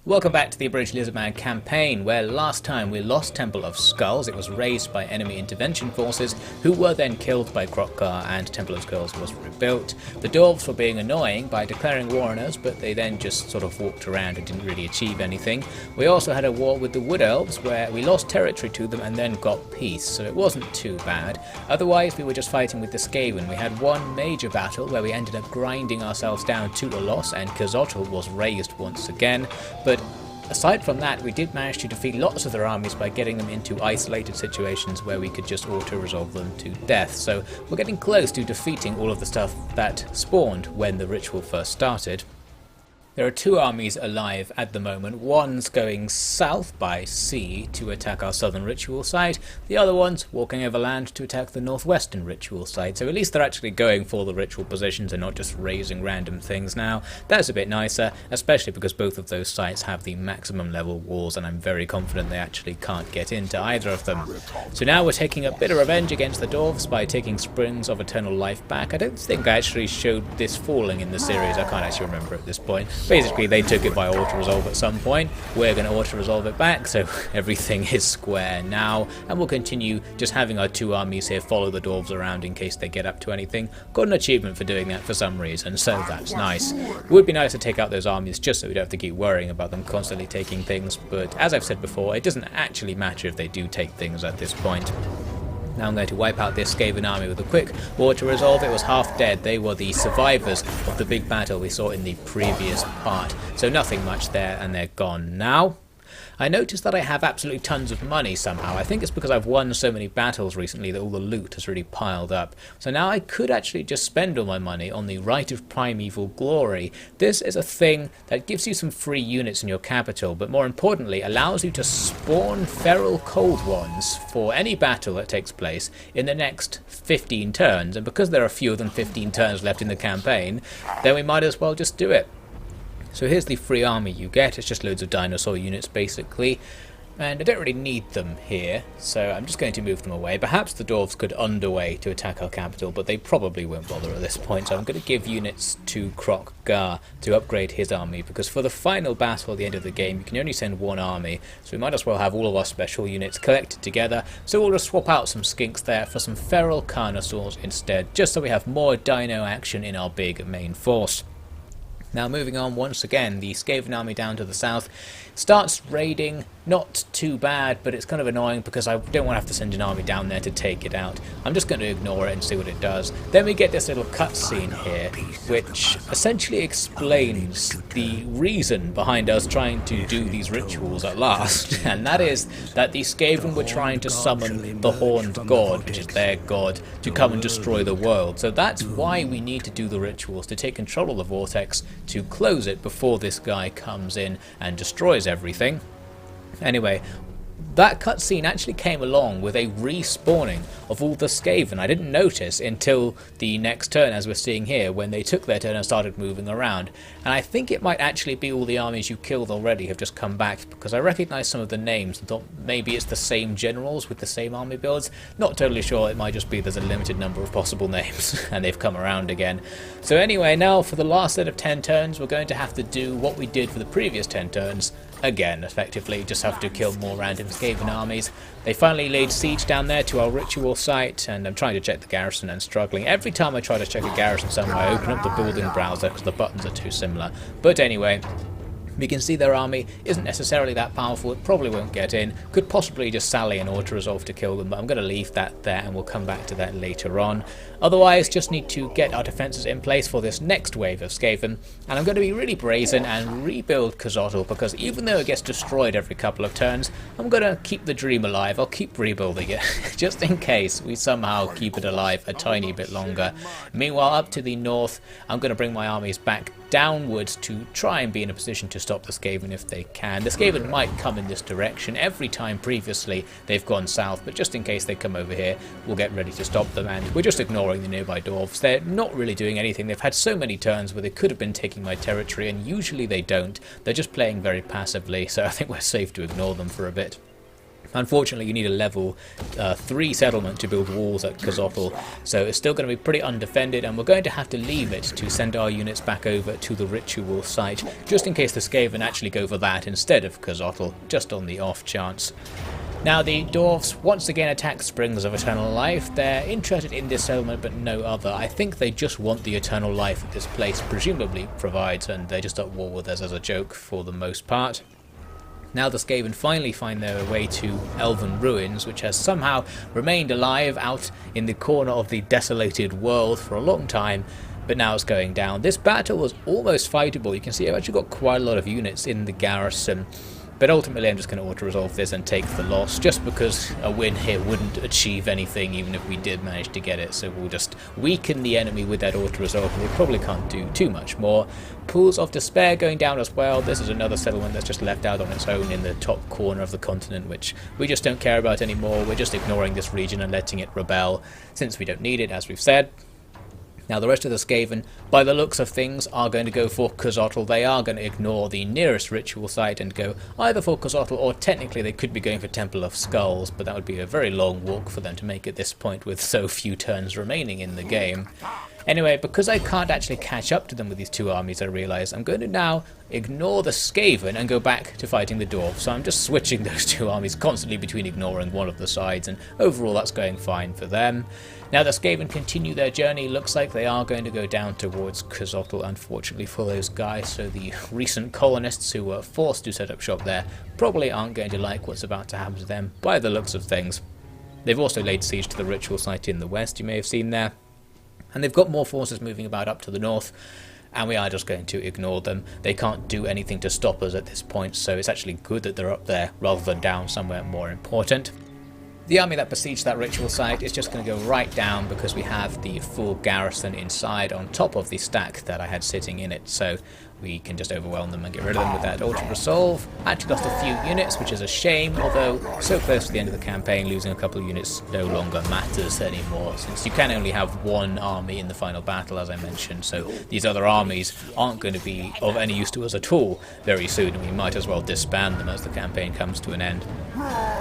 Welcome back to the Abridged Lizardmen campaign, where last time we lost Temple of Skulls. It was razed by enemy intervention forces, who were then killed by Kroq Gar, and Temple of Skulls was rebuilt. The dwarves were being annoying by declaring war on us, but they then just sort of walked around and didn't really achieve anything. We also had a war with the Wood Elves, where we lost territory to them and then got peace, so it wasn't too bad. Otherwise, we were just fighting with the Skaven. We had one major battle where we ended up grinding ourselves down to a loss, and Kazotl was razed once again. But aside from that, we did manage to defeat lots of their armies by getting them into isolated situations where we could just auto-resolve them to death. So we're getting close to defeating all of the stuff that spawned when the ritual first started. There are two armies alive at the moment. One's going south by sea to attack our southern ritual site. The other one's walking over land to attack the northwestern ritual site. So at least they're actually going for the ritual positions and not just raising random things now. That's a bit nicer, especially because both of those sites have the maximum level walls, and I'm very confident they actually can't get into either of them. So now we're taking a bit of revenge against the dwarves by taking Springs of Eternal Life back. I don't think I actually showed this falling in the series. I can't actually remember at this point. Basically, they took it by auto-resolve at some point. We're going to auto-resolve it back, so everything is square now. And we'll continue just having our two armies here follow the dwarves around in case they get up to anything. Got an achievement for doing that for some reason, so that's nice. It would be nice to take out those armies just so we don't have to keep worrying about them constantly taking things, but as I've said before, it doesn't actually matter if they do take things at this point. Now I'm going to wipe out this Skaven army with a quick auto-resolve. It was half dead. They were the survivors of the big battle we saw in the previous part. So nothing much there, and they're gone now. I noticed that I have absolutely tons of money somehow. I think it's because I've won so many battles recently that all the loot has really piled up. So now I could actually just spend all my money on the Rite of Primeval Glory. This is a thing that gives you some free units in your capital, but more importantly allows you to spawn feral cold ones for any battle that takes place in the next 15 turns. And because there are fewer than 15 turns left in the campaign, then we might as well just do it. So here's the free army you get. It's just loads of dinosaur units basically, and I don't really need them here, so I'm just going to move them away. Perhaps the dwarves could underway to attack our capital, but they probably won't bother at this point, so I'm going to give units to Kroq Gar to upgrade his army, because for the final battle at the end of the game you can only send one army, so we might as well have all of our special units collected together. So we'll just swap out some skinks there for some feral carnosaurs instead, just so we have more dino action in our big main force. Now moving on once again, the Skaven army down to the south starts raiding. Not too bad, but it's kind of annoying because I don't want to have to send an army down there to take it out. I'm just going to ignore it and see what it does. Then we get this little cutscene here, which essentially explains the reason behind us trying to do these rituals at last, and that is that the Skaven were trying to summon the Horned God, which is their god, to come and destroy the world. So that's why we need to do the rituals, to take control of the Vortex, to close it before this guy comes in and destroys everything. Anyway, that cutscene actually came along with a respawning of all the Skaven. I didn't notice until the next turn, as we're seeing here, when they took their turn and started moving around. And I think it might actually be all the armies you killed already have just come back, because I recognise some of the names and thought maybe it's the same generals with the same army builds. Not totally sure, it might just be there's a limited number of possible names and they've come around again. So anyway, now for the last set of 10 turns we're going to have to do what we did for the previous 10 turns again, effectively. Just have to kill more random Skaven armies. They finally laid siege down there to our ritual site, and I'm trying to check the garrison and struggling. Every time I try to check a garrison somewhere, I open up the building browser because the buttons are too similar. But anyway, we can see their army isn't necessarily that powerful. It probably won't get in. Could possibly just sally and auto-resolve to kill them, but I'm going to leave that there and we'll come back to that later on. Otherwise, just need to get our defences in place for this next wave of Skaven, and I'm going to be really brazen and rebuild Kazotl, because even though it gets destroyed every couple of turns, I'm going to keep the dream alive. I'll keep rebuilding it, just in case we somehow keep it alive a tiny bit longer. Meanwhile, up to the north, I'm going to bring my armies back downwards to try and be in a position to stop the Skaven if they can. The Skaven might come in this direction. Every time previously they've gone south, but just in case they come over here, we'll get ready to stop them, and we're just ignoring the nearby dwarves. They're not really doing anything. They've had so many turns where they could have been taking my territory, and usually they don't. They're just playing very passively, so I think we're safe to ignore them for a bit. Unfortunately, you need a level 3 settlement to build walls at Kazotl, so it's still going to be pretty undefended, and we're going to have to leave it to send our units back over to the ritual site, just in case the Skaven actually go for that instead of Kazotl, just on the off chance. Now the dwarves once again attack Springs of Eternal Life. They're interested in this settlement but no other. I think they just want the eternal life that this place presumably provides, and they're just at war with us as a joke for the most part. Now the Skaven finally find their way to Elven Ruins, which has somehow remained alive out in the corner of the desolated world for a long time, but now it's going down. This battle was almost fightable. You can see I've actually got quite a lot of units in the garrison, but ultimately I'm just going to auto-resolve this and take the loss, just because a win here wouldn't achieve anything even if we did manage to get it. So we'll just weaken the enemy with that auto-resolve, and we probably can't do too much more. Pools of Despair going down as well. This is another settlement that's just left out on its own in the top corner of the continent, which we just don't care about anymore. We're just ignoring this region and letting it rebel, since we don't need it, as we've said. Now the rest of the Skaven, by the looks of things, are going to go for Kazotl. They are going to ignore the nearest ritual site and go either for Kazotl, or technically they could be going for Temple of Skulls, but that would be a very long walk for them to make at this point with so few turns remaining in the game. Anyway, because I can't actually catch up to them with these two armies, I realise I'm going to now ignore the Skaven and go back to fighting the Dwarves. So I'm just switching those two armies constantly between ignoring one of the sides, and overall that's going fine for them. Now the Skaven continue their journey. Looks like they are going to go down towards Kazotl, unfortunately for those guys, so the recent colonists who were forced to set up shop there probably aren't going to like what's about to happen to them by the looks of things. They've also laid siege to the ritual site in the west, you may have seen there. And they've got more forces moving about up to the north, and we are just going to ignore them. They can't do anything to stop us at this point, so it's actually good that they're up there rather than down somewhere more important. The army that besieged that ritual site is just going to go right down because we have the full garrison inside on top of the stack that I had sitting in it, so we can just overwhelm them and get rid of them with that auto-resolve. Actually lost a few units, which is a shame, although so close to the end of the campaign, losing a couple of units no longer matters anymore, since you can only have one army in the final battle, as I mentioned, so these other armies aren't going to be of any use to us at all very soon, and we might as well disband them as the campaign comes to an end.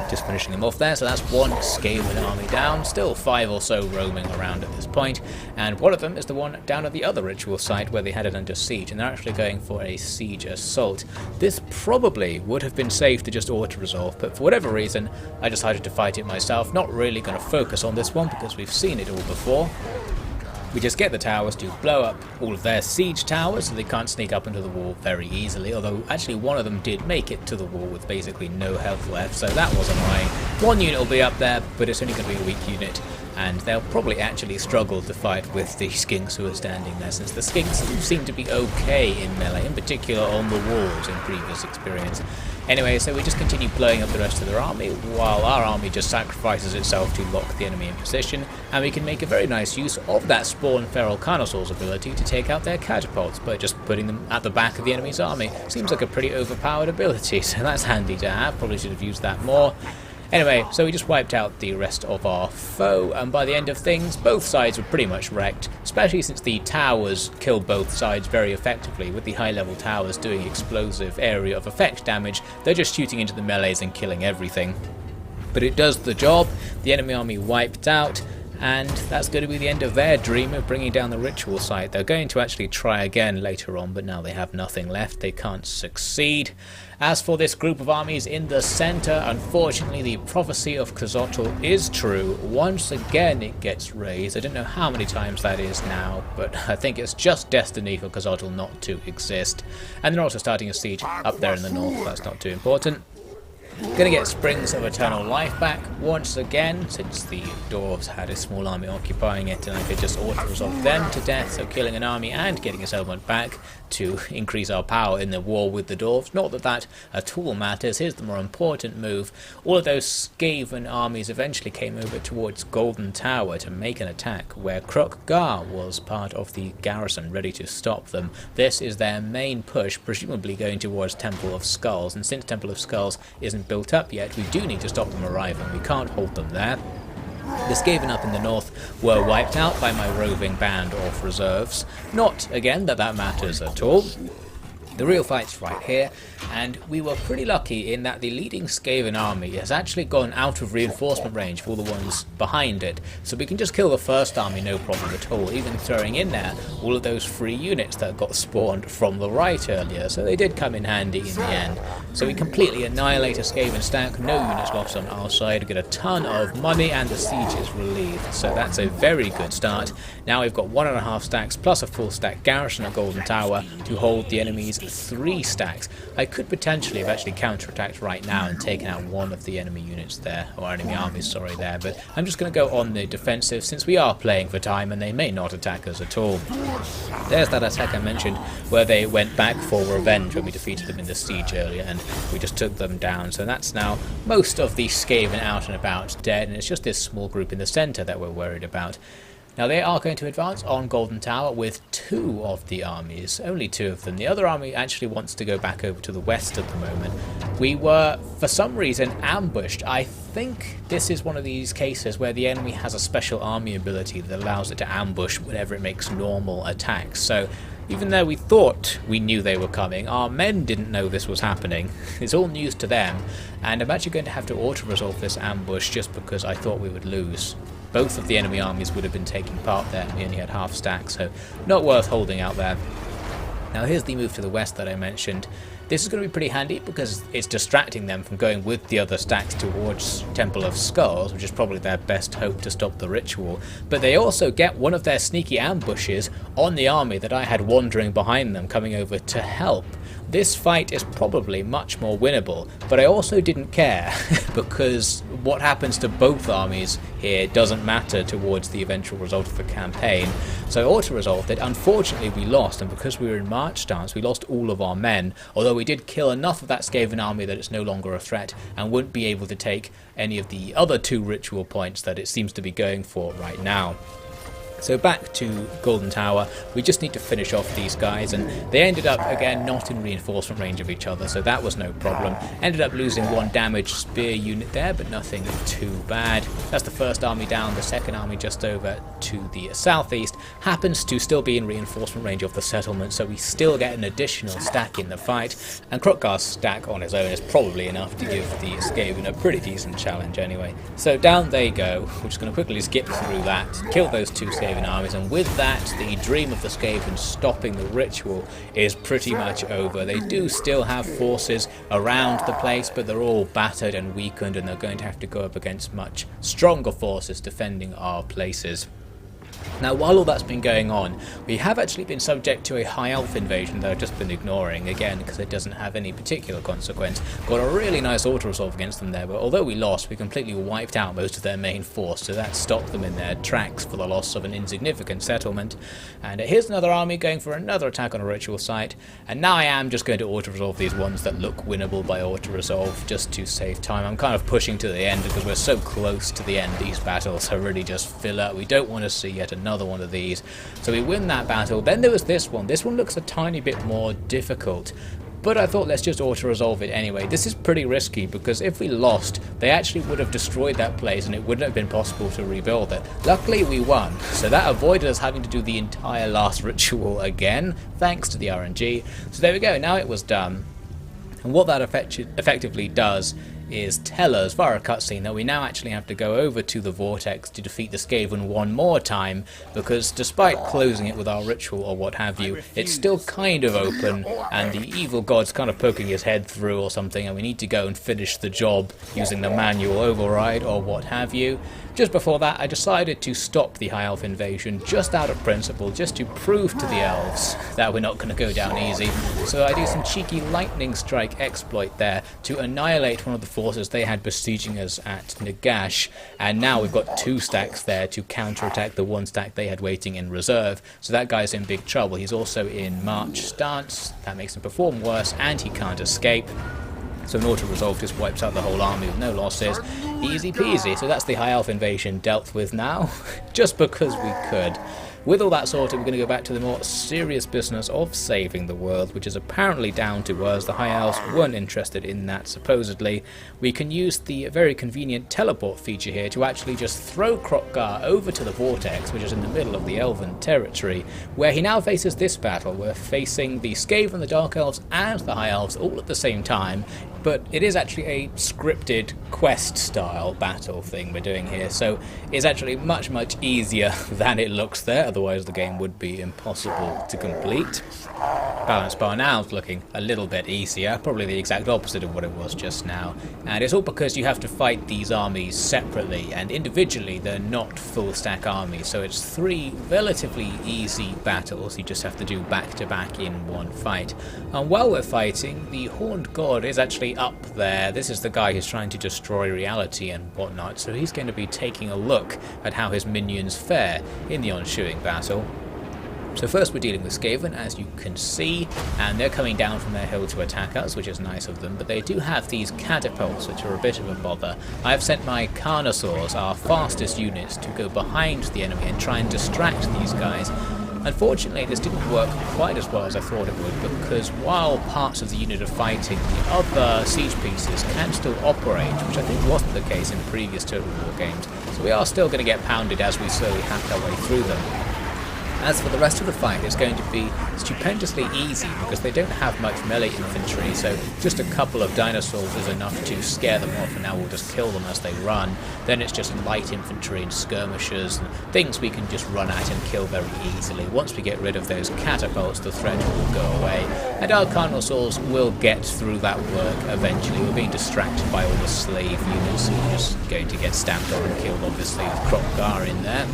Just finishing them off there, so that's one Skaven army down, still 5 or so roaming around at this point, and one of them is the one down at the other ritual site where they had it under siege, and they're actually going for a siege assault. This probably would have been safe to just auto-resolve, but for whatever reason I decided to fight it myself. Not really going to focus on this one because we've seen it all before. We just get the towers to blow up all of their siege towers so they can't sneak up into the wall very easily, although actually one of them did make it to the wall with basically no health left, so that was annoying. One unit will be up there, but it's only going to be a weak unit, and they'll probably actually struggle to fight with the skinks who are standing there, since the skinks seem to be okay in melee, in particular on the walls in previous experience. Anyway, so we just continue blowing up the rest of their army, while our army just sacrifices itself to lock the enemy in position, and we can make a very nice use of that Spawn Feral Carnosaur's ability to take out their catapults by just putting them at the back of the enemy's army. Seems like a pretty overpowered ability, so that's handy to have. Probably should have used that more. Anyway, so we just wiped out the rest of our foe, and by the end of things, both sides were pretty much wrecked, especially since the towers kill both sides very effectively, with the high-level towers doing explosive area of effect damage. They're just shooting into the melees and killing everything. But it does the job. The enemy army wiped out, and that's going to be the end of their dream of bringing down the ritual site. They're going to actually try again later on, but now they have nothing left. They can't succeed. As for this group of armies in the center, unfortunately the prophecy of Kazotl is true. Once again it gets raised. I don't know how many times that is now, but I think it's just destiny for Kazotl not to exist. And they're also starting a siege up there in the north, that's not too important. Gonna get Springs of Eternal Life back once again, since the dwarves had a small army occupying it, and I could just auto-resolve them to death, so killing an army and getting a settlement back to increase our power in the war with the dwarves. Not that that at all matters. Here's the more important move. All of those Skaven armies eventually came over towards Golden Tower to make an attack, where Kroq Gar was part of the garrison ready to stop them. This is their main push, presumably going towards Temple of Skulls, and since Temple of Skulls isn't built up yet, we do need to stop them arriving. We can't hold them there. The Skaven up in the north were wiped out by my roving band of reserves. Not, again, that that matters at all. The real fight's right here, and we were pretty lucky in that the leading Skaven army has actually gone out of reinforcement range for all the ones behind it, so we can just kill the first army no problem at all, even throwing in there all of those free units that got spawned from the right earlier, so they did come in handy in the end. So we completely annihilate a Skaven stack, no units lost on our side, get a ton of money, and the siege is relieved, so that's a very good start. Now we've got 1.5 stacks plus a full stack garrison at Golden Tower to hold the enemy's 3 stacks. I could potentially have actually counterattacked right now and taken out one of the enemy units there, or enemy armies, sorry, there, but I'm just going to go on the defensive since we are playing for time and they may not attack us at all. There's that attack I mentioned where they went back for revenge when we defeated them in the siege earlier and we just took them down, so that's now most of the Skaven out and about dead, and it's just this small group in the centre that we're worried about. Now they are going to advance on Golden Tower with 2 of the armies, only 2 of them. The other army actually wants to go back over to the west at the moment. We were, for some reason, ambushed. I think this is one of these cases where the enemy has a special army ability that allows it to ambush whenever it makes normal attacks. So even though we thought we knew they were coming, our men didn't know this was happening. It's all news to them, and I'm actually going to have to auto-resolve this ambush just because I thought we would lose. Both of the enemy armies would have been taking part there, we only had half stack, so not worth holding out there. Now here's the move to the west that I mentioned. This is going to be pretty handy because it's distracting them from going with the other stacks towards Temple of Skulls, which is probably their best hope to stop the ritual. But they also get one of their sneaky ambushes on the army that I had wandering behind them coming over to help. This fight is probably much more winnable, but I also didn't care because what happens to both armies here doesn't matter towards the eventual result of the campaign. So I auto-resolved it. Unfortunately we lost, and because we were in march stance we lost all of our men, although we did kill enough of that Skaven army that it's no longer a threat and wouldn't be able to take any of the other 2 ritual points that it seems to be going for right now. So back to Golden Tower, we just need to finish off these guys, and they ended up again not in reinforcement range of each other, so that was no problem. Ended up losing 1 damaged spear unit there, but nothing too bad. That's the first army down. The second army just over to the southeast happens to still be in reinforcement range of the settlement, so we still get an additional stack in the fight, and Kroq Gar's stack on his own is probably enough to give the Skaven a pretty decent challenge anyway. So down they go. We're just going to quickly skip through that, kill those 2 Skaven armies, and with that the dream of the Skaven stopping the ritual is pretty much over. They do still have forces around the place, but they're all battered and weakened, and they're going to have to go up against much stronger forces defending our places. Now while all that's been going on, we have actually been subject to a high elf invasion that I've just been ignoring, again because it doesn't have any particular consequence. Got a really nice auto-resolve against them there, but although we lost, we completely wiped out most of their main force, so that stopped them in their tracks for the loss of an insignificant settlement. And here's another army going for another attack on a ritual site, and now I am just going to auto-resolve these ones that look winnable by auto-resolve just to save time. I'm kind of pushing to the end because we're so close to the end. These battles are really just filler. We don't want to see yet another one of these. So we win that battle. Then there was this one. This one looks a tiny bit more difficult, but I thought let's just auto-resolve it anyway. This is pretty risky because if we lost, they actually would have destroyed that place and it wouldn't have been possible to rebuild it. Luckily we won, so that avoided us having to do the entire last ritual again, thanks to the RNG. So there we go, now it was done. And what that effectively does is tell us via a cutscene that we now actually have to go over to the Vortex to defeat the Skaven one more time, because despite closing it with our ritual or what have you, it's still kind of open and the evil god's kind of poking his head through or something, and we need to go and finish the job using the manual override or what have you. Just before that I decided to stop the high elf invasion just out of principle, just to prove to the elves that we're not going to go down easy. So I do some cheeky lightning strike exploit there to annihilate one of the forces they had besieging us at Nagash, and now we've got 2 stacks there to counterattack the 1 stack they had waiting in reserve. So that guy's in big trouble. He's also in march stance, that makes him perform worse, and he can't escape. So an auto-resolve just wipes out the whole army with no losses. Easy peasy. So that's the high elf invasion dealt with now, just because we could. with all that sorted, we're going to go back to the more serious business of saving the world, which is apparently down to us. The High Elves weren't interested in that, supposedly. We can use the very convenient teleport feature here to actually just throw Kroq Gar over to the Vortex, which is in the middle of the Elven territory, where he now faces this battle. We're facing the Skaven, the Dark Elves, and the High Elves all at the same time, but it is actually a scripted quest-style battle thing we're doing here, so it's actually much easier than it looks there, otherwise the game would be impossible to complete. Balance bar now is looking a little bit easier, probably the exact opposite of what it was just now, and it's all because you have to fight these armies separately, and individually they're not full stack armies, so it's 3 relatively easy battles you just have to do back to back in one fight. And while we're fighting, the Horned God is actually up there. This is the guy who's trying to destroy reality and whatnot, so he's going to be taking a look at how his minions fare in the ensuing battle. So first we're dealing with Skaven, as you can see, and they're coming down from their hill to attack us, which is nice of them, but they do have these catapults, which are a bit of a bother. I've sent my Carnosaurs, our fastest units, to go behind the enemy and try and distract these guys. Unfortunately, this didn't work quite as well as I thought it would, because while parts of the unit are fighting, the other siege pieces can still operate, which I think wasn't the case in previous Total War games, so we are still going to get pounded as we slowly hack our way through them. As for the rest of the fight, it's going to be stupendously easy because they don't have much melee infantry, so just a couple of dinosaurs is enough to scare them off, and now we'll just kill them as they run. Then it's just light infantry and skirmishers and things we can just run at and kill very easily. Once we get rid of those catapults, the threat will go away, and our Carnosaurs will get through that work eventually. We're being distracted by all the slave units who are just going to get stamped on and killed, obviously, with Kroq Gar in there.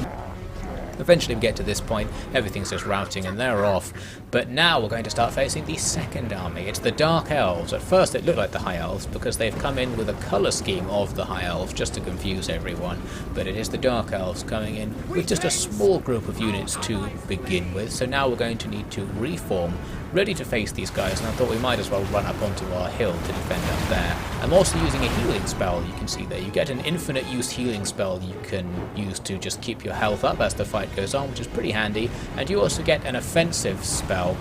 Eventually we get to this point, everything's just routing and they're off, but now we're going to start facing the second army. It's the Dark Elves. At first it looked like the High Elves because they've come in with a colour scheme of the High Elves just to confuse everyone, but it is the Dark Elves coming in with just a small group of units to begin with, so now we're going to need to reform, ready to face these guys, and I thought we might as well run up onto our hill to defend up there. I'm also using a healing spell, you can see there. You get an infinite use healing spell you can use to just keep your health up as the fight goes on, which is pretty handy, and you also get an offensive spell.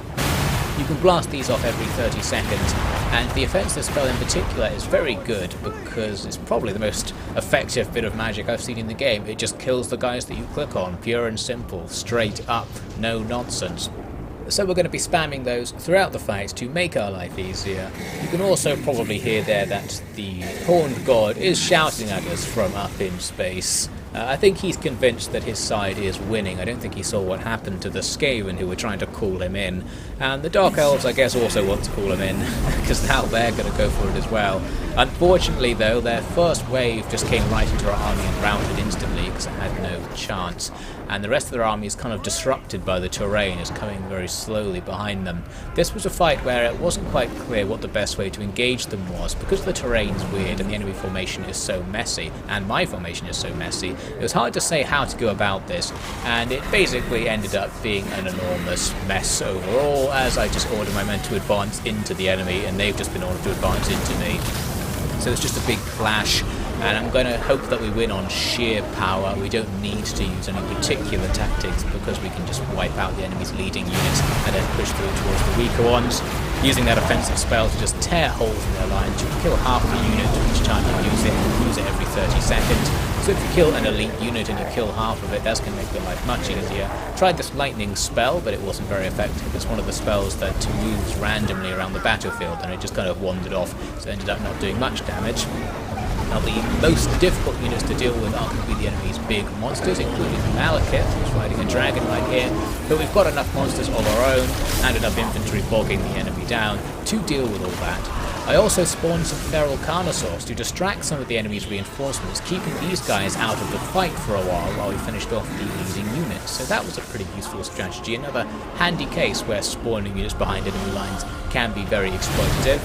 You can blast these off every 30 seconds, and the offensive spell in particular is very good because it's probably the most effective bit of magic I've seen in the game. It just kills the guys that you click on, pure and simple, straight up, no nonsense. So we're going to be spamming those throughout the fight to make our life easier. You can also probably hear there that the Horned God is shouting at us from up in space. I think he's convinced that his side is winning. I don't think he saw what happened to the Skaven who were trying to call him in. And the Dark Elves, I guess, also want to call him in, because now they're going to go for it as well. Unfortunately, though, their first wave just came right into our army and routed instantly because it had no chance. And the rest of their army is kind of disrupted by the terrain, is coming very slowly behind them. This was a fight where it wasn't quite clear what the best way to engage them was, because the terrain's weird and the enemy formation is so messy, and my formation is so messy. It was hard to say how to go about this, and it basically ended up being an enormous mess overall, as I just ordered my men to advance into the enemy, and they've just been ordered to advance into me. So it's just a big clash, and I'm going to hope that we win on sheer power. We don't need to use any particular tactics because we can just wipe out the enemy's leading units and then push through towards the weaker ones. Using that offensive spell to just tear holes in their lines, you can kill half the unit each time you use it, and use it every 30 seconds. So if you kill an elite unit and you kill half of it, that's going to make your life much easier. Tried this lightning spell, but it wasn't very effective. It's one of the spells that moves randomly around the battlefield, and it just kind of wandered off, so it ended up not doing much damage. Now the most difficult units to deal with are going to be the enemy's big monsters, including Malekith, who's riding a dragon right here, but we've got enough monsters of our own and enough infantry bogging the enemy down to deal with all that. I also spawned some feral Carnosaurs to distract some of the enemy's reinforcements, keeping these guys out of the fight for a while we finished off the leading units. So that was a pretty useful strategy, another handy case where spawning units behind enemy lines can be very exploitative.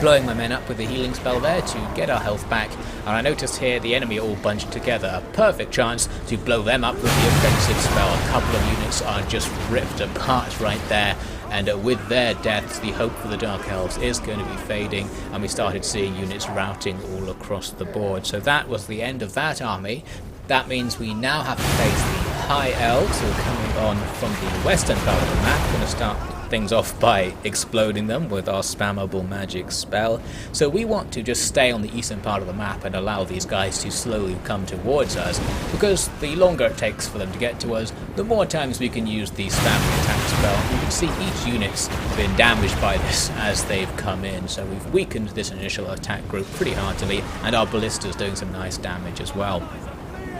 Blowing my men up with the healing spell there to get our health back, and I noticed here the enemy are all bunched together, a perfect chance to blow them up with the offensive spell. A couple of units are just ripped apart right there, and with their deaths the hope for the Dark Elves is going to be fading, and we started seeing units routing all across the board. So that was the end of that army. That means we now have to face the High Elves who are coming on from the western part of the map. We're going to start things off by exploding them with our spammable magic spell. So we want to just stay on the eastern part of the map and allow these guys to slowly come towards us, because the longer it takes for them to get to us, the more times we can use the spamming attack spell. You can see each unit's been damaged by this as they've come in, so we've weakened this initial attack group pretty heartily, and our ballista's doing some nice damage as well.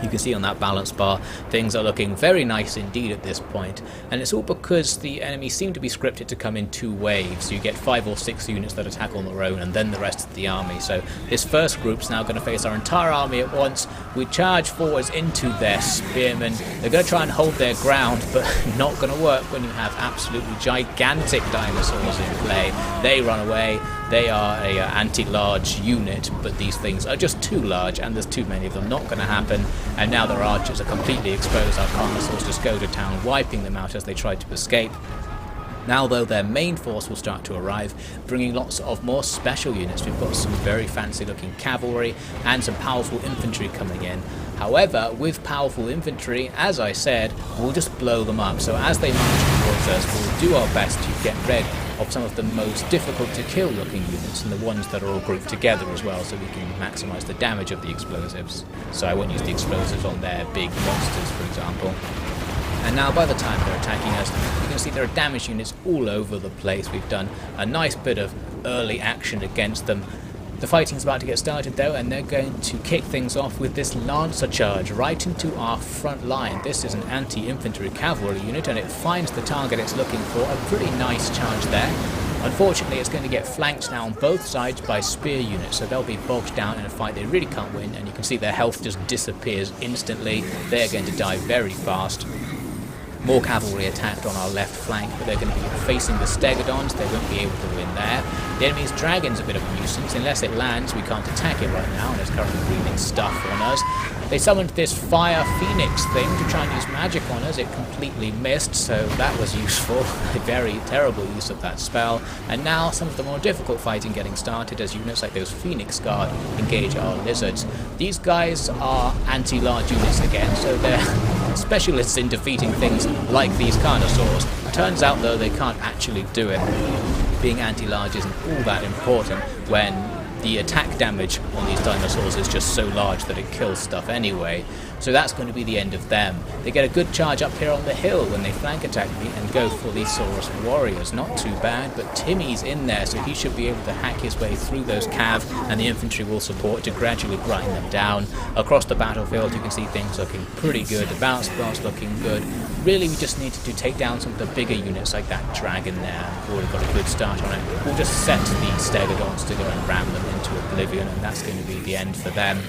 You can see on that balance bar, things are looking very nice indeed at this point, and it's all because the enemy seem to be scripted to come in 2 waves. You get 5 or 6 units that attack on their own, and then the rest of the army. So this first group's now going to face our entire army at once. We charge forwards into their spearmen. They're going to try and hold their ground, but not going to work when you have absolutely gigantic dinosaurs in play. They run away. They are a anti-large unit, but these things are just too large, and there's too many of them. Not going to happen. And now their archers are completely exposed. Our carnosaurs just go to town, wiping them out as they try to escape. Now, though, their main force will start to arrive, bringing lots of more special units. We've got some very fancy-looking cavalry and some powerful infantry coming in. However, with powerful infantry, as I said, we'll just blow them up. So as they march towards us, we'll do our best to get rid of some of the most difficult to kill looking units, and the ones that are all grouped together as well, so we can maximise the damage of the explosives. So I won't use the explosives on their big monsters, for example. And now by the time they're attacking us, you can see there are damage units all over the place. We've done a nice bit of early action against them. The fighting's about to get started though, and they're going to kick things off with this Lancer charge right into our front line. This is an anti-infantry cavalry unit, and it finds the target it's looking for. A pretty nice charge there. Unfortunately, it's going to get flanked now on both sides by spear units, so they'll be bogged down in a fight they really can't win, and you can see their health just disappears instantly. They're going to die very fast. More cavalry attacked on our left flank, but they're going to be facing the Stegodons. They won't be able to win there. The enemy's dragon's a bit of a nuisance. Unless it lands, we can't attack it right now, and it's currently breathing stuff on us. They summoned this Fire Phoenix thing to try and use magic on us. It completely missed, so that was useful. A very terrible use of that spell. And now some of the more difficult fighting getting started as units like those Phoenix Guard engage our lizards. These guys are anti-large units again, so they're specialists in defeating things like these carnosaurs. Turns out though they can't actually do it. Being anti-large isn't all that important when the attack damage on these dinosaurs is just so large that it kills stuff anyway. So that's going to be the end of them. They get a good charge up here on the hill when they flank attack me and go for these Saurus warriors. Not too bad, but Timmy's in there, so he should be able to hack his way through those cav, and the infantry will support to gradually grind them down. Across the battlefield you can see things looking pretty good. The balance bar's looking good. Really we just needed to take down some of the bigger units like that dragon there. We've already got a good start on it. We'll just set the Stegodons to go and ram them into oblivion, and that's going to be the end for them.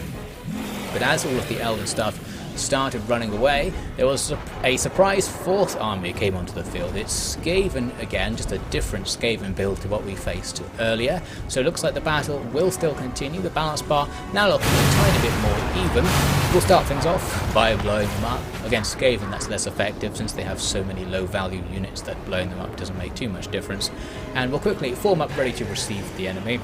But as all of the elven stuff started running away, there was a surprise fourth army came onto the field. It's Skaven again, just a different Skaven build to what we faced earlier. So it looks like the battle will still continue. The balance bar now looking a tiny bit more even. We'll start things off by blowing them up. Against Skaven that's less effective since they have so many low value units that blowing them up doesn't make too much difference. And we'll quickly form up ready to receive the enemy.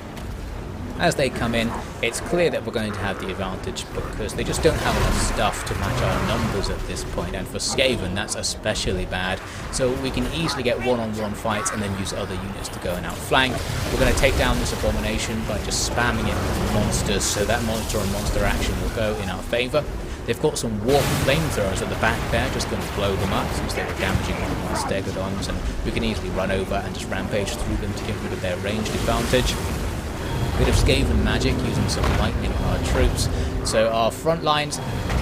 As they come in, it's clear that we're going to have the advantage because they just don't have enough stuff to match our numbers at this point, and for Skaven that's especially bad. So we can easily get one-on-one fights and then use other units to go and outflank. We're going to take down this abomination by just spamming it with monsters, so that monster on monster action will go in our favour. They've got some warp flamethrowers at the back there, just going to blow them up since they were damaging one of our Stegodons, and we can easily run over and just rampage through them to get rid of their ranged advantage. Bit of Skaven magic using some lightning on our troops. So our front lines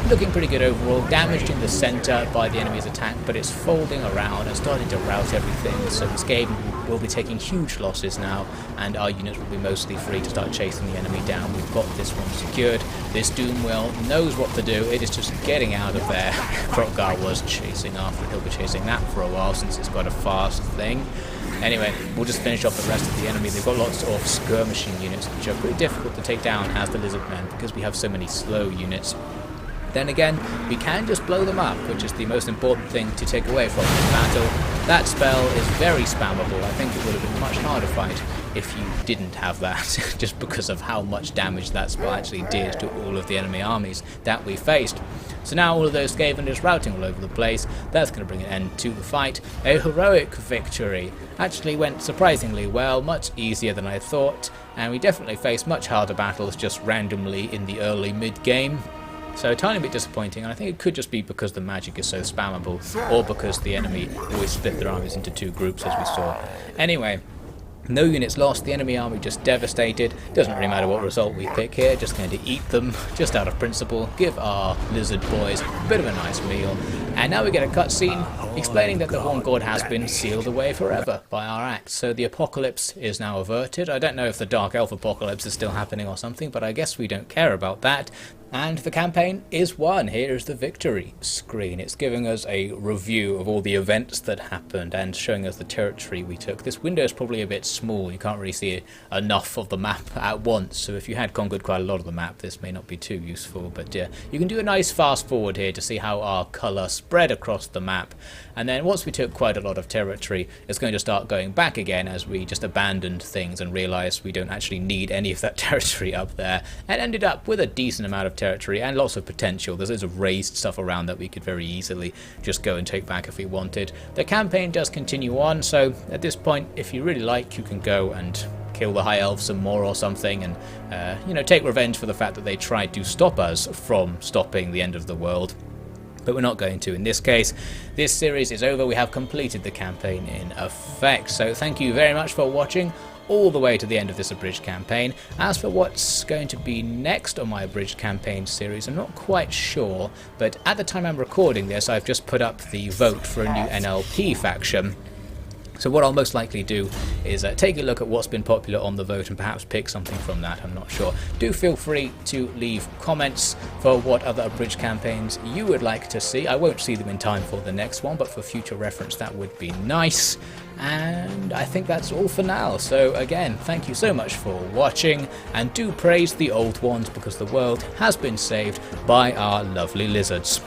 looking pretty good overall. Damaged in the centre by the enemy's attack, but it's folding around and starting to rout everything. So the Skaven will be taking huge losses now, and our units will be mostly free to start chasing the enemy down. We've got this one secured. This Doomwell knows what to do. It is just getting out of there. Kroq Gar was chasing after. He'll be chasing that for a while since it's got a fast thing. Anyway, we'll just finish off the rest of the enemy. They've got lots of skirmishing units, which are pretty difficult to take down as the Lizardmen because we have so many slow units. Then again, we can just blow them up, which is the most important thing to take away from this battle. That spell is very spammable. I think it would have been a much harder fight if you didn't have that, just because of how much damage that spell actually did to all of the enemy armies that we faced. So now all of those Skaven is routing all over the place. That's going to bring an end to the fight. A heroic victory. Actually went surprisingly well, much easier than I thought, and we definitely faced much harder battles just randomly in the early mid-game. So a tiny bit disappointing, and I think it could just be because the magic is so spammable, or because the enemy always split their armies into two groups as we saw. Anyway, no units lost, the enemy army just devastated. Doesn't really matter what result we pick here, just going to eat them, just out of principle, give our lizard boys a bit of a nice meal. And now we get a cutscene explaining that the Horn God has been sealed away forever by our axe. So the apocalypse is now averted. I don't know if the Dark Elf apocalypse is still happening or something, but I guess we don't care about that. And the campaign is won. Here is the victory screen. It's giving us a review of all the events that happened and showing us the territory we took. This window is probably a bit small. You can't really see enough of the map at once. So if you had conquered quite a lot of the map, this may not be too useful. But you can do a nice fast forward here to see how our colour spread across the map. And then once we took quite a lot of territory, it's going to start going back again as we just abandoned things and realised we don't actually need any of that territory up there. And ended up with a decent amount of territory and lots of potential. There's loads of raised stuff around that we could very easily just go and take back if we wanted. The campaign does continue on, so at this point, if you really like, you can go and kill the High Elves some more or something, and take revenge for the fact that they tried to stop us from stopping the end of the world. But we're not going to in this case. This series is over. We have completed the campaign in effect. So thank you very much for watching all the way to the end of this Abridged campaign. As for what's going to be next on my Abridged campaign series, I'm not quite sure, but at the time I'm recording this, I've just put up the vote for a new NLP faction. So what I'll most likely do is take a look at what's been popular on the vote and perhaps pick something from that, I'm not sure. Do feel free to leave comments for what other Abridged campaigns you would like to see. I won't see them in time for the next one, but for future reference that would be nice. And I think that's all for now. So again, thank you so much for watching, and do praise the old ones because the world has been saved by our lovely lizards.